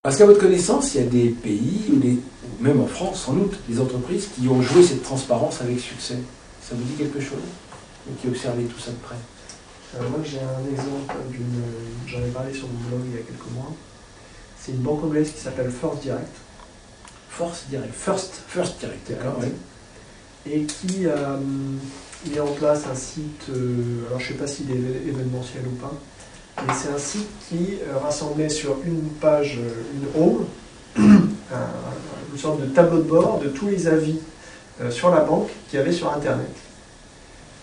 Parce qu'à votre connaissance, il y a des pays, ou même en France sans doute, des entreprises qui ont joué cette transparence avec succès. Ça vous dit quelque chose? Vous qui observez tout ça de près. Moi j'ai un exemple j'en ai parlé sur mon blog il y a quelques mois. C'est une banque anglaise qui s'appelle First Direct. First Direct, d'accord, oui. Et qui a mis en place un site, alors je ne sais pas s'il est événementiel ou pas, mais c'est un site qui rassemblait sur une page, une home, une sorte de tableau de bord de tous les avis sur la banque qu'il y avait sur Internet.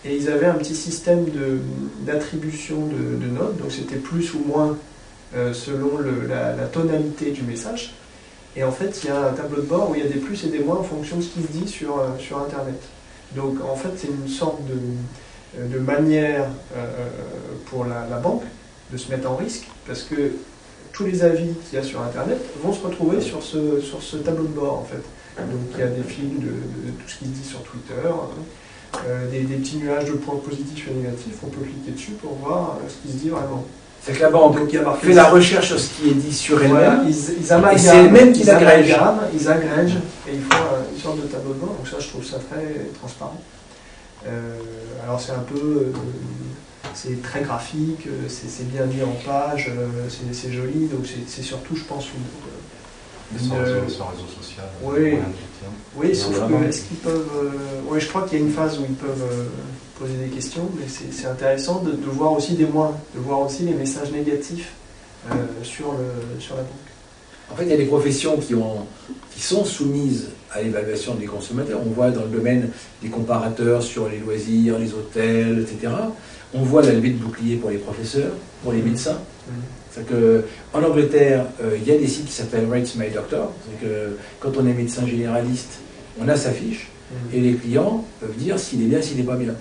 Et ils avaient un petit système d'attribution de notes, donc c'était plus ou moins selon la tonalité du message. Et en fait, il y a un tableau de bord où il y a des plus et des moins en fonction de ce qui se dit sur Internet. Donc en fait, c'est une sorte de manière pour la banque de se mettre en risque, parce que tous les avis qu'il y a sur Internet vont se retrouver sur ce tableau de bord en fait. Donc il y a des fils de tout ce qui se dit sur Twitter, des petits nuages de points positifs et négatifs, on peut cliquer dessus pour voir ce qui se dit vraiment. C'est que la banque fait la recherche sur ce qui est dit sur elle-même, voilà, ils amalgament, et c'est elle-même qui l'agrège. Ils agrègent et ils font une sorte de tableau de bord, donc ça je trouve ça très transparent. Alors c'est un peu, c'est très graphique, c'est bien mis en page, c'est joli, donc c'est surtout je pense sur un réseau social. Oui, sauf que est-ce qu'ils peuvent, oui je crois qu'il y a une phase où ils peuvent poser des questions, mais c'est intéressant de voir aussi des moins, de voir aussi les messages négatifs sur la banque. En fait, il y a des professions qui sont soumises à l'évaluation des consommateurs. On voit dans le domaine des comparateurs sur les loisirs, les hôtels, etc. On voit la levée de bouclier pour les professeurs, pour les médecins. C'est-à-dire qu'en Angleterre, il y a des sites qui s'appellent Rates My Doctor. C'est-à-dire que quand on est médecin généraliste, on a sa fiche et les clients peuvent dire s'il est bien, s'il n'est pas bien.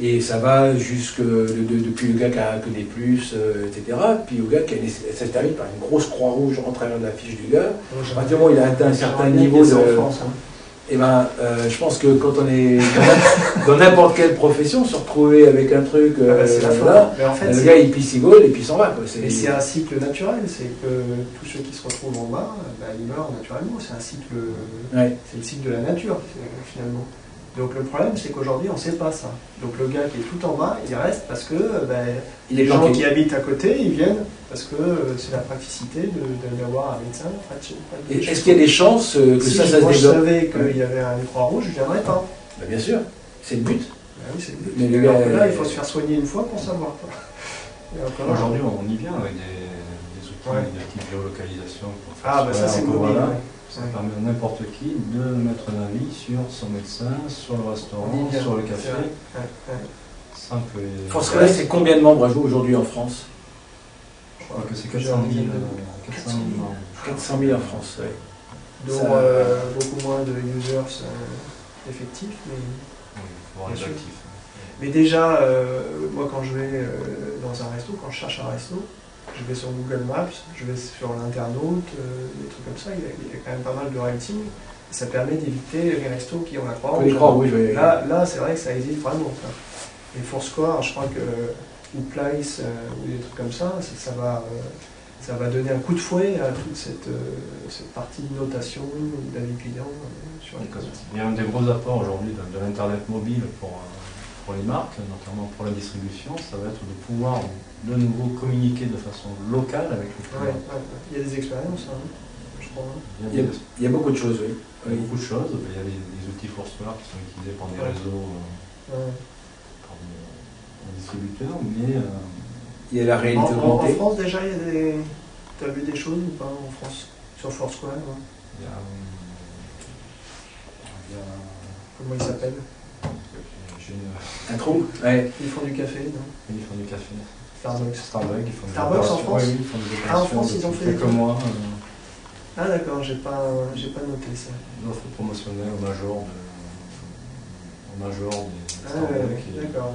Et ça va jusque depuis le gars qui a que des plus, etc. Puis au gars qui a ça se termine par une grosse croix rouge en travers de la fiche du gars. À partir du moment où il a atteint un certain niveau de France, et je pense que quand on est dans n'importe quelle profession, se retrouver avec un truc c'est la là, en fait, le gars il pisse, il gaule et puis il s'en va. Mais c'est un cycle naturel, c'est que tous ceux qui se retrouvent en bas, ils meurent naturellement. C'est un cycle, c'est le cycle de la nature finalement. Donc le problème, c'est qu'aujourd'hui, on ne sait pas ça. Donc le gars qui est tout en bas, il reste parce que les gens qui habitent à côté, ils viennent parce que c'est la praticité d'avoir un médecin. Est-ce qu'il y a des chances que ça se développe? Moi, je savais qu'il y avait une Croix-Rouge, je ne viendrais pas. Bien sûr, c'est le but. Oui, c'est le but. Mais là, il faut se faire soigner une fois pour savoir. Aujourd'hui, on y vient avec des outils de type géolocalisation. Ça c'est mobile. Ça permet à n'importe qui de mettre un avis sur son médecin, sur le restaurant, sur le café. Simple et... Foursquare, c'est combien de membres aujourd'hui en France? Je crois que c'est 400 000. 400 000 en France, oui. Dont beaucoup moins de users effectifs, mais... Oui, il faut avoir des actifs. Mais déjà, moi quand je vais dans un resto, quand je cherche un resto, je vais sur Google Maps, je vais sur l'internaute, des trucs comme ça, il y a quand même pas mal de rating. Et ça permet d'éviter les restos qui ont la croix rouge. Là, c'est vrai que ça hésite vraiment. Et Foursquare, je crois que, ou Place, ou des trucs comme ça, ça va donner un coup de fouet à toute cette partie de notation, d'avis client sur les causes. Il y a un des gros apports aujourd'hui de l'Internet mobile pour les marques, notamment pour la distribution, ça va être de pouvoir de nouveau communiquer de façon locale avec les clients. Il y a des expériences, je crois. Il y a beaucoup de choses, oui. Il y a beaucoup de choses. Il y a des outils Foursquare qui sont utilisés par des réseaux, par des distributeurs, mais... il y a la réalité augmentée. En France, déjà, tu as vu des choses ou pas en France sur Foursquare? Il y a... Comment il s'appelle? Un trou? Ouais. Ils font du café, non? Ils font du café. Starbucks, ils font des Starbucks en France? Oui, ils font des opérations. En France, ils ont fait quelques mois. D'accord, j'ai pas noté ça. Une offre promotionnelle au major des Starbucks. D'accord.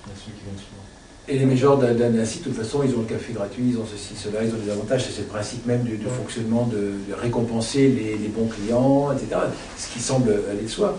Il y a ceux qui viennent souvent. Et les majors d'un site, de toute façon, ils ont le café gratuit, ils ont ceci, cela, ils ont des avantages. C'est le principe même du fonctionnement de récompenser les bons clients, etc. Ce qui semble aller de soi.